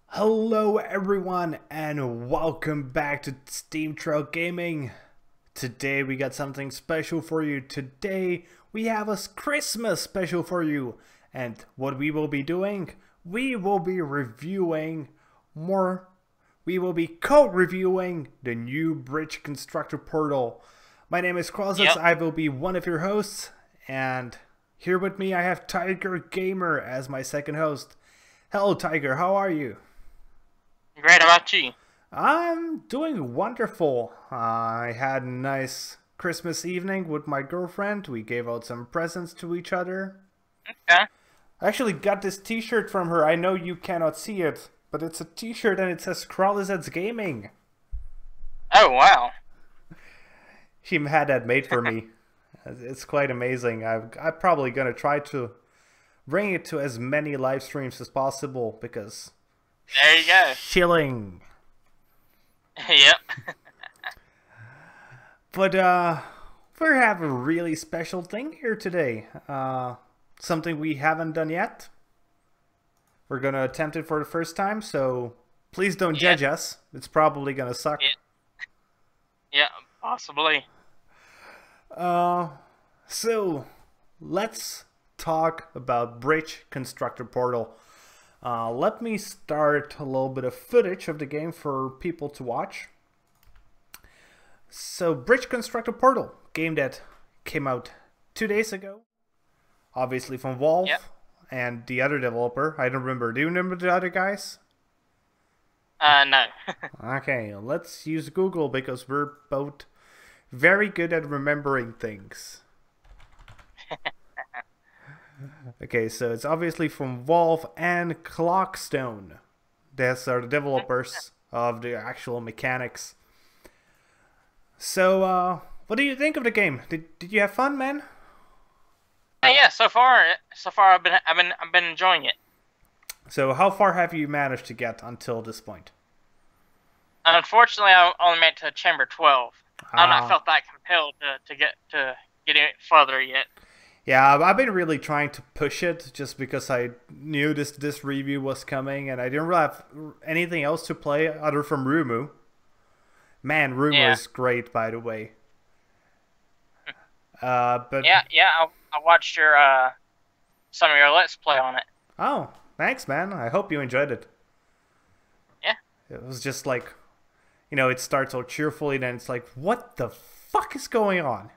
Hello everyone and welcome back to SteemTrail Gaming. Today we got something special for you. Today we have a Christmas special for you. And what we will be doing, we will be reviewing we will be co-reviewing the new Bridge Constructor Portal. My name is Kralizec, Yep. I will be one of your hosts, and here with me I have Tygergamer as my second host. Hello Tiger, how are you? Great, how about you? I'm doing wonderful. I had a nice Christmas evening with my girlfriend. We gave out some presents to each other. Okay. I actually got this t-shirt from her. I know you cannot see it, but it's a t-shirt and it says Kralizec Gaming. Oh, wow. She had that made for me. It's quite amazing. I'm probably going to try to bring it to as many live streams as possible because... There you go. Chilling. Yep. But we have a really special thing here today. Something we haven't done yet. We're going to attempt it for the first time, so please don't judge us. It's probably going to suck. Yeah, possibly. So let's talk about Bridge Constructor Portal. Let me start a little bit of footage of the game for people to watch. So Bridge Constructor Portal, game that came out 2 days ago. Obviously from Valve and the other developer. I don't remember. Do you remember the other guys? No. Okay, let's use Google because we're both very good at remembering things. Okay, so it's obviously from Valve and Clockstone. These are the developers of the actual mechanics. So, what do you think of the game? Did you have fun, man? Yeah, so far I've been enjoying it. So, how far have you managed to get until this point? Unfortunately, I only made it to Chamber 12. I've not felt that compelled to get it further yet. Yeah, I've been really trying to push it just because I knew this review was coming and I didn't really have anything else to play other from Rumu. Man, Rumu is great, by the way. But I watched some of your Let's Play on it. Oh, thanks, man. I hope you enjoyed it. Yeah. It was just like, you know, it starts all cheerfully, then it's like, what the fuck is going on?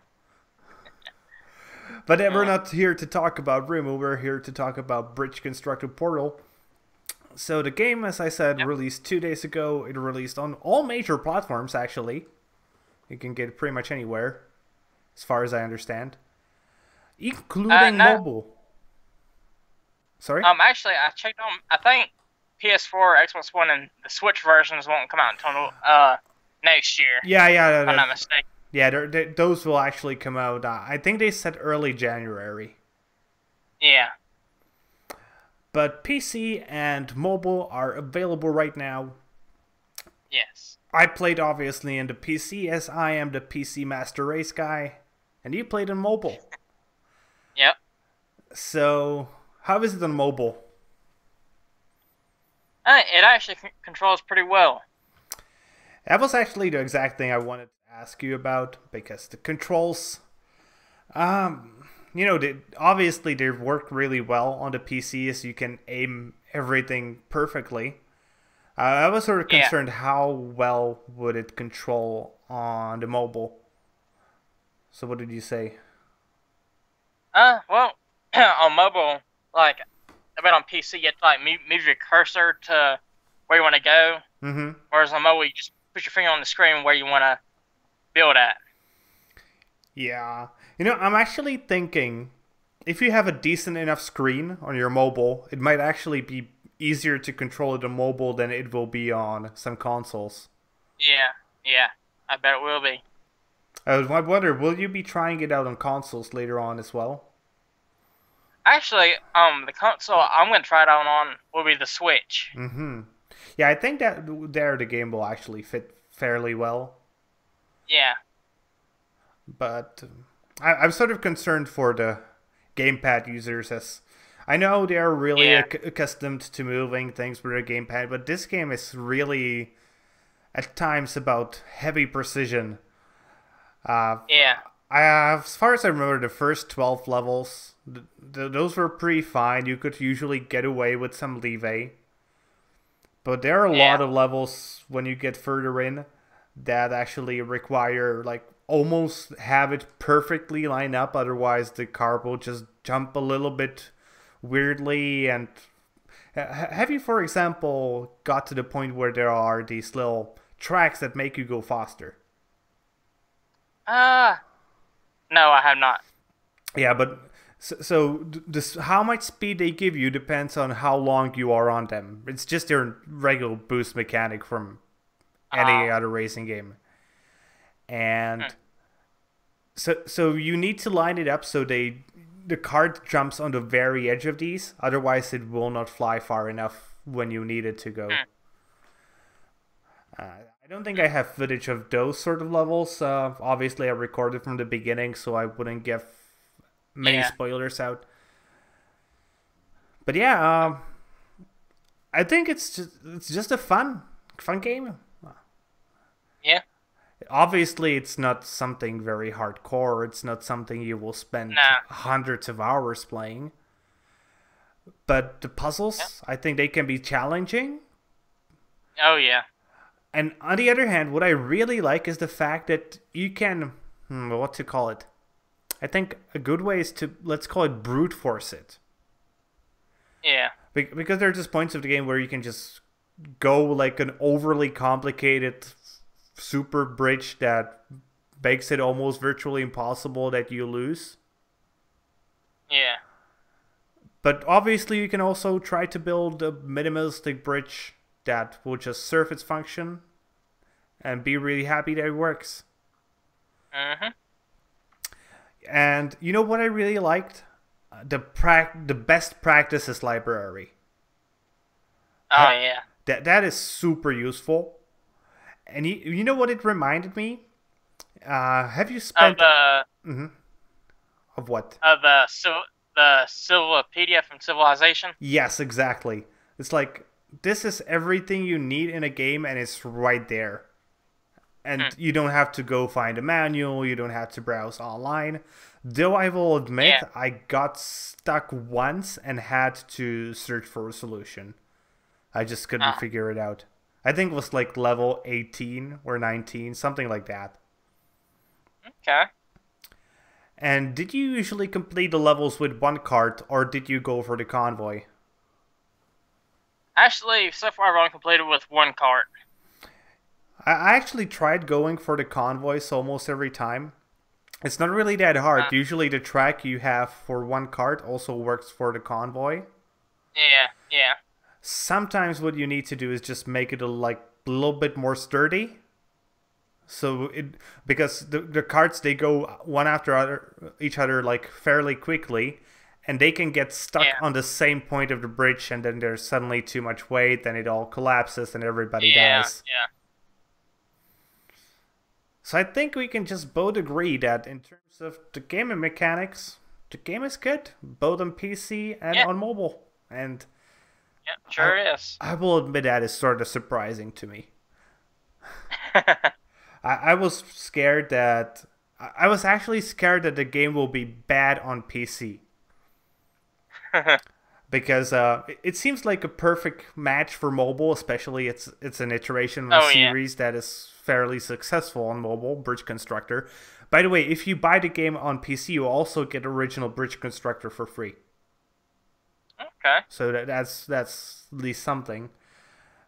But we're not here to talk about Rumu, we're here to talk about Bridge Constructor Portal. So the game, as I said, released 2 days ago. It released on all major platforms, actually. You can get it pretty much anywhere, as far as I understand. Including mobile. Sorry? Actually, I checked on, I think PS4, Xbox One, and the Switch versions won't come out until next year. Yeah. If I'm not mistaken. Yeah, those will actually come out. I think they said early January. Yeah. But PC and mobile are available right now. Yes. I played obviously in the PC as I am the PC Master Race guy. And you played in mobile. Yep. So, how is it on mobile? It actually controls pretty well. That was actually the exact thing I wanted to ask you about, because the controls, you know, obviously they work really well on the PC, as you can aim everything perfectly. I was sort of concerned how well would it control on the mobile. So what did you say? Well, on mobile, like, I bet on PC, you have to, like, move your cursor to where you want to go. Mm-hmm. Whereas on mobile, you just put your finger on the screen where you want to build at. Yeah. You know, I'm actually thinking, if you have a decent enough screen on your mobile, it might actually be easier to control it on mobile than it will be on some consoles. Yeah. I bet it will be. I wonder, will you be trying it out on consoles later on as well? Actually, the console I'm going to try it out on will be the Switch. Mm-hmm. Yeah, I think that there the game will actually fit fairly well. Yeah. But I'm sort of concerned for the gamepad users, as I know they're really Yeah. accustomed to moving things with a gamepad, but this game is really at times about heavy precision. Uh, Yeah. as far as I remember, the first 12 levels, those were pretty fine. You could usually get away with some leeway. But there are a Yeah. lot of levels when you get further in that actually require, like, almost have it perfectly lined up. Otherwise, the car will just jump a little bit weirdly. And have you, for example, got to the point where there are these little tracks that make you go faster? Uh, no, I have not. Yeah, but so this, how much speed they give you depends on how long you are on them. It's just their regular boost mechanic from any Oh. other racing game. Hmm. And so you need to line it up so the cart jumps on the very edge of these. Otherwise, it will not fly far enough when you need it to go. Hmm. I don't think I have footage of those sort of levels. Obviously, I recorded from the beginning, so I wouldn't give many Yeah. spoilers out. But yeah, I think it's just a fun game. Yeah. Obviously, it's not something very hardcore. It's not something you will spend Nah. hundreds of hours playing. But the Yeah. puzzles, I think they can be challenging. Oh yeah. And on the other hand, what I really like is the fact that you can, what to call it? I think a good way is to, let's call it, brute force it. Yeah. Because there are just points of the game where you can just go like an overly complicated super bridge that makes it almost virtually impossible that you lose. Yeah. But obviously, you can also try to build a minimalistic bridge that will just serve its function and be really happy that it works. Mhm. And you know what I really liked? The best practices library. Oh yeah. That is super useful. And you know what it reminded me? Have you Of spent the of what? the Civilopedia from Civilization. Yes, exactly. It's like this is everything you need in a game, and it's right there. And Hmm. you don't have to go find a manual. You don't have to browse online. Though I will admit, Yeah. I got stuck once and had to search for a solution. I just couldn't Oh. figure it out. I think it was like level 18 or 19, something like that. Okay. And did you usually complete the levels with one cart, or did you go for the convoy? Actually, so far I've only completed with one cart. I actually tried going for the convoys almost every time. It's not really that hard. Uh, Usually the track you have for one cart also works for the convoy. yeah. Yeah. Sometimes what you need to do is just make it a little bit more sturdy. So it because the carts, they go one after each other like fairly quickly, and they can get stuck Yeah. on the same point of the bridge, and then there's suddenly too much weight, and it all collapses and everybody Yeah. dies. Yeah. So I think we can just both agree that in terms of the gaming mechanics, the game is good, both on PC and Yeah. on mobile. And Yeah. Sure is. I will admit that is sort of surprising to me. I was scared that I was actually scared that the game will be bad on PC because it seems like a perfect match for mobile. Especially it's an iteration of a Oh yeah. series that is fairly successful on mobile. Bridge Constructor. By the way, if you buy the game on PC, you also get original Bridge Constructor for free. Okay. So that's at least something.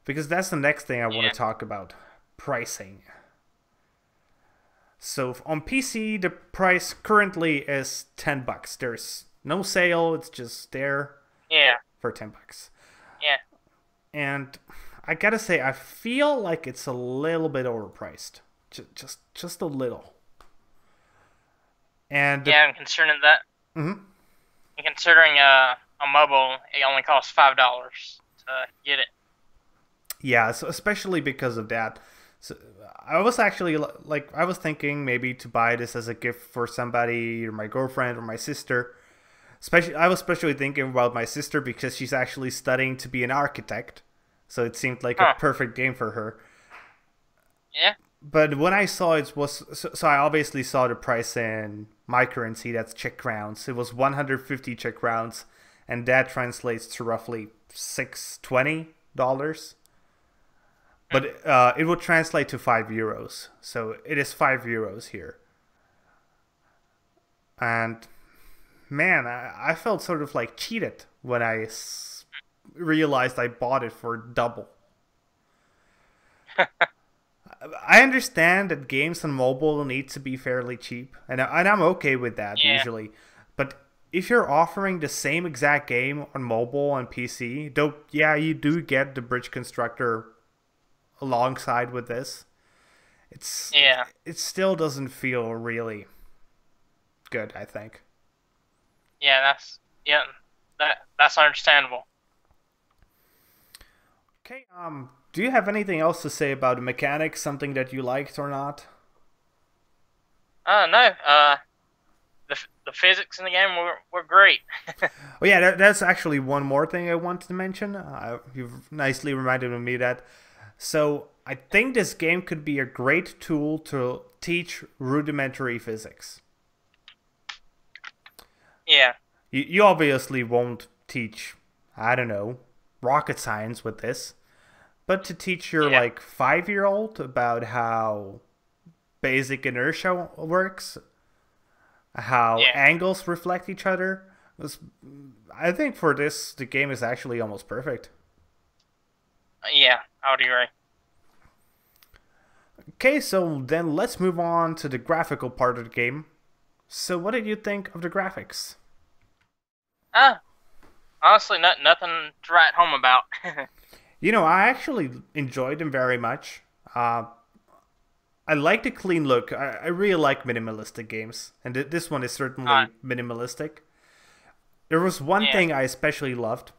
Because that's the next thing I want Yeah. to talk about: pricing. So on PC, the price currently is $10. There's no sale; it's just there Yeah. for $10. Yeah. And I gotta say, I feel like it's a little bit overpriced, just a little. And Yeah. And considering that, Mhm. and considering a mobile, it only costs $5 to get it. Yeah, so especially because of that. So I was actually like, I was thinking maybe to buy this as a gift for somebody, or my girlfriend or my sister. I was especially thinking about my sister because she's actually studying to be an architect. So it seemed like a Huh. perfect game for her. Yeah. But when I saw it was so I obviously saw the price in my currency, that's Czech crowns. It was 150 Czech crowns, and that translates to roughly $620. But it would translate to €5, so it is €5 here. And man, I felt sort of like cheated when realized I bought it for double. I understand that games on mobile need to be fairly cheap, and I'm okay with that Yeah. usually. But if you're offering the same exact game on mobile and PC, though, yeah, you do get the Bridge Constructor alongside with this. Yeah. It still doesn't feel really good, I think. Yeah. That's understandable. Okay, do you have anything else to say about the mechanics, something that you liked or not? No. The physics in the game were great. Oh yeah, that's actually one more thing I wanted to mention. You've nicely reminded me that. So I think this game could be a great tool to teach rudimentary physics. Yeah. You obviously won't teach, I don't know, rocket science with this, but to teach your Yeah. like 5-year-old about how basic inertia works, how Yeah. angles reflect each other. I think for this, the game is actually almost perfect. Yeah. I would agree. Okay, so then let's move on to the graphical part of the game. So what did you think of the graphics? Honestly, nothing to write home about. You know, I actually enjoyed them very much. I like the clean look. I really like minimalistic games, and this one is certainly minimalistic. There was one Yeah. thing I especially loved.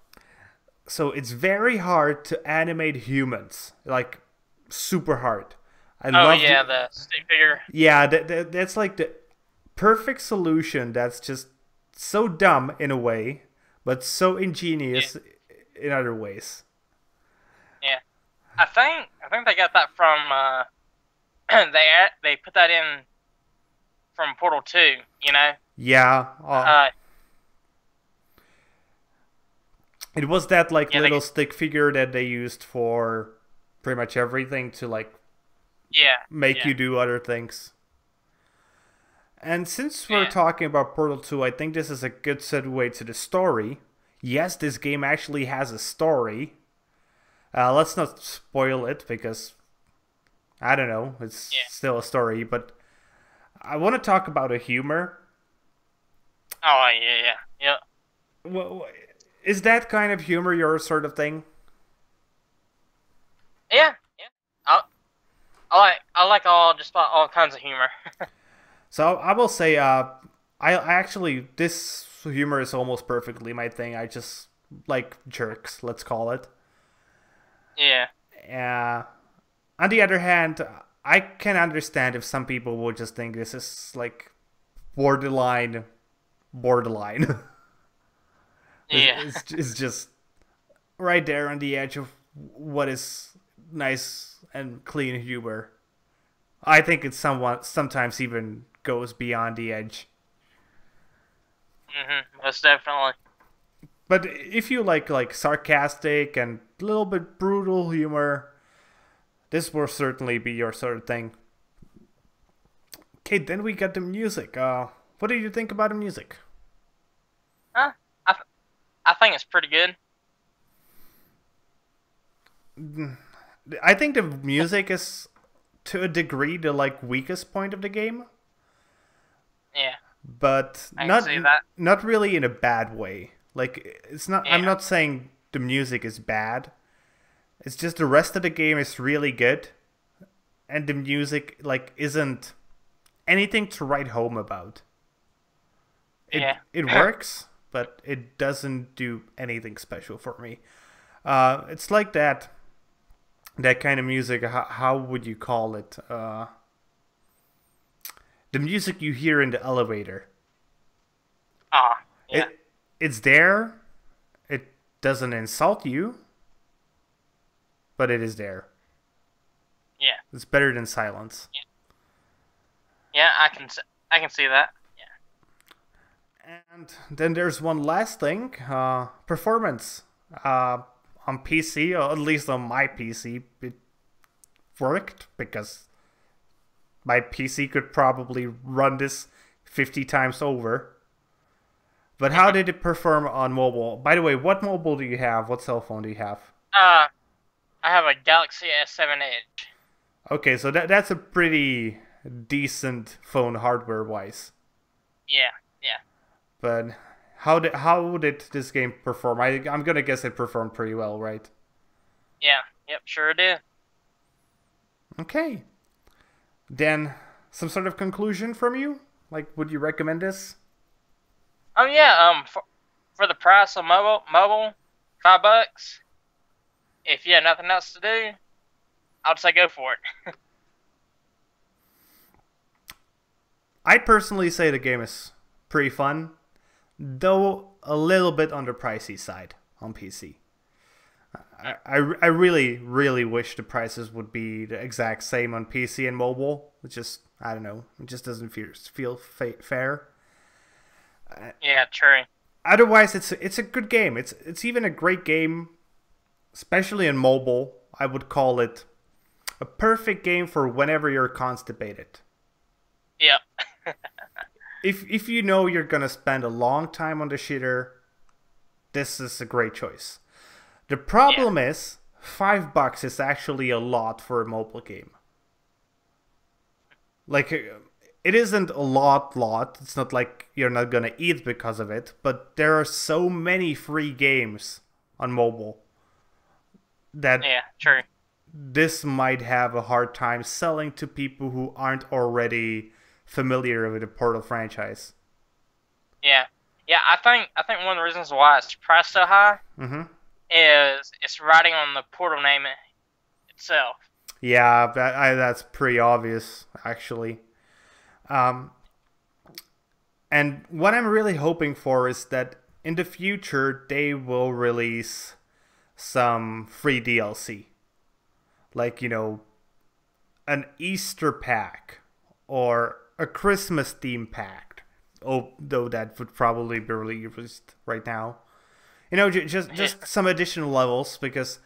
So it's very hard to animate humans, like super hard. I Oh love yeah, the stick figure. yeah, that's like the perfect solution. That's just so dumb in a way, but so ingenious in other ways. Yeah. I think they got that from they put that in from Portal 2, you know? Yeah, it was that like Yeah, little stick figure that they used for pretty much everything to like make yeah. you do other things. And since we're Yeah. talking about Portal 2, I think this is a good segue to the story. Yes, this game actually has a story. Let's not spoil it because, I don't know, it's Yeah. still a story. But I want to talk about the humor. Oh yeah. Is that kind of humor your sort of thing? Yeah. I like just about all kinds of humor. So I will say, I actually, this humor is almost perfectly my thing. I just like jerks, let's call it. Yeah. On the other hand, I can understand if some people would just think this is like borderline. Yeah. It's just right there on the edge of what is nice and clean humor. I think it's sometimes even goes beyond the edge. Most definitely. But if you like sarcastic and a little bit brutal humor, this will certainly be your sort of thing. Okay, then we got the music. What did you think about the music? Huh? I think it's pretty good. I think the music is to a degree the like weakest point of the game, Yeah. but I can see that. not really in a bad way. Like it's not. I'm Yeah. not saying the music is bad. It's just the rest of the game is really good, and the music like isn't anything to write home about. Yeah. It works, but it doesn't do anything special for me. It's like that that kind of music, how would you call it? The music you hear in the elevator. Yeah. It's there. It doesn't insult you, but it is there. Yeah. It's better than silence. Yeah, I can see that. Yeah. And then there's one last thing, performance. On PC, or at least on my PC, it worked because my PC could probably run this 50 times over. But how did it perform on mobile? By the way, what mobile do you have? What cell phone do you have? I have a Galaxy S7 Edge. Okay, so that's a pretty decent phone hardware-wise. Yeah. Yeah. But how did this game perform? I'm gonna guess it performed pretty well, right? Yeah. Yep. Sure did. Okay. Then, some sort of conclusion from you? Like, would you recommend this? Yeah. For the price of mobile, $5. If you have nothing else to do, I'd say go for it. I personally say the game is pretty fun, though a little bit on the pricey side on PC. I really, really wish the prices would be the exact same on PC and mobile. It just, I don't know, it just doesn't feel fair. Yeah, true. Otherwise, it's a good game. It's even a great game, especially in mobile. I would call it a perfect game for whenever you're constipated. Yep. If you know you're gonna spend a long time on the shitter, this is a great choice. The problem is, $5 is actually a lot for a mobile game. Like, it isn't a lot. It's not like you're not gonna eat because of it, but there are so many free games on mobile that true. This might have a hard time selling to people who aren't already familiar with the Portal franchise. Yeah. Yeah, I think one of the reasons why it's priced so high is it's riding on the Portal name itself. Yeah, that's pretty obvious, actually. And what I'm really hoping for is that in the future they will release some free DLC. Like, you know, an Easter pack or a Christmas theme pack. Oh, though that would probably be released right now. You know, just some additional levels, because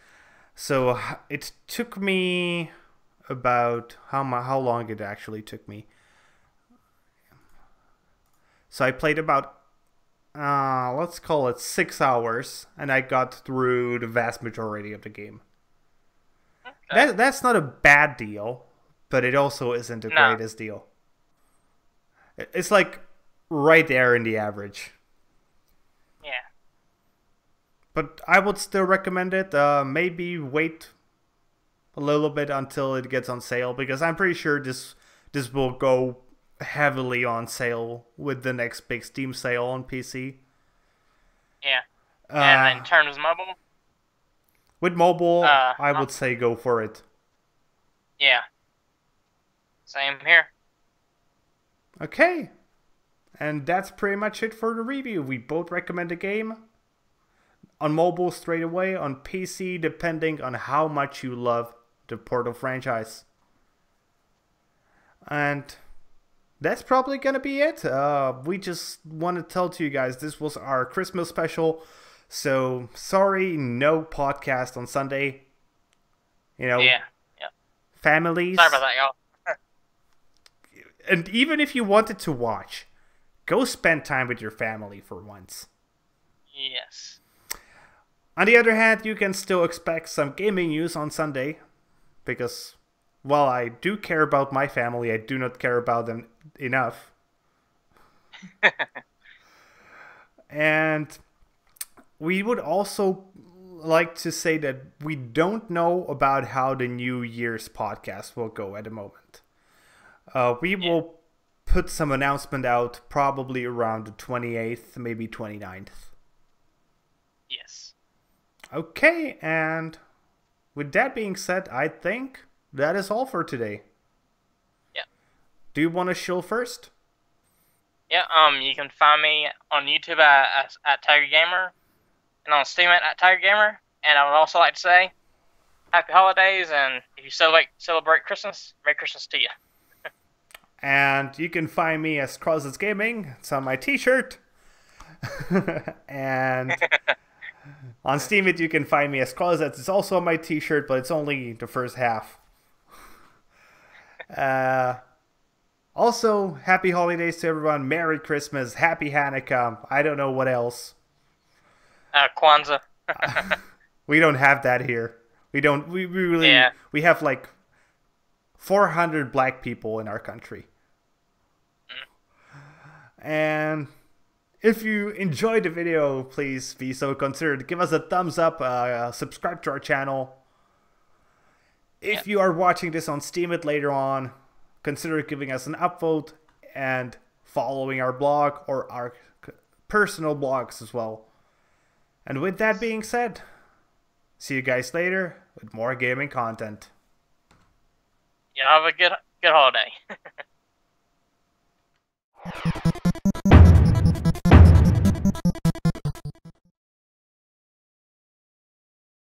so it took me about how long it actually took me. So I played about let's call it 6 hours, and I got through the vast majority of the game. Okay. That's not a bad deal, but it also isn't the greatest deal. It's like right there in the average. Yeah. But I would still recommend it. Maybe wait a little bit until it gets on sale, because I'm pretty sure this will go heavily on sale with the next big Steam sale on PC. Yeah. And in terms of mobile? With mobile, I would say go for it. Yeah. Same here. Okay. And that's pretty much it for the review. We both recommend the game. On mobile straight away, on PC depending on how much you love the Portal franchise. And that's probably gonna be it. We just want to tell to you guys this was our Christmas special. So sorry, no podcast on Sunday. You know, families. Sorry about that, y'all. And even if you wanted to watch, go spend time with your family for once. Yes. On the other hand, you can still expect some gaming news on Sunday, because while I do care about my family, I do not care about them enough. And we would also like to say that we don't know about how the New Year's podcast will go at the moment. We will put some announcement out probably around the 28th, maybe 29th. Yes. Okay, and with that being said, I think that is all for today. Yeah. Do you want to show first? Yeah, you can find me on YouTube at Tygergamer, and on Steam at Tygergamer. And I would also like to say, Happy Holidays, and if you celebrate Christmas, Merry Christmas to you. And you can find me as Kralizec Gaming. It's on my t-shirt. And on Steam you can find me as Kralizec. It's also on my t-shirt, but it's only the first half. Also, happy holidays to everyone. Merry Christmas. Happy Hanukkah. I don't know what else. Kwanzaa. We don't have that here. We don't. We really. Yeah. We have like 400 black people in our country. And if you enjoyed the video, please be so considerate. Give us a thumbs up. Subscribe to our channel. If you are watching this on Steemit later on, consider giving us an upvote and following our blog or our personal blogs as well. And with that being said, see you guys later with more gaming content. Yeah, have a good holiday.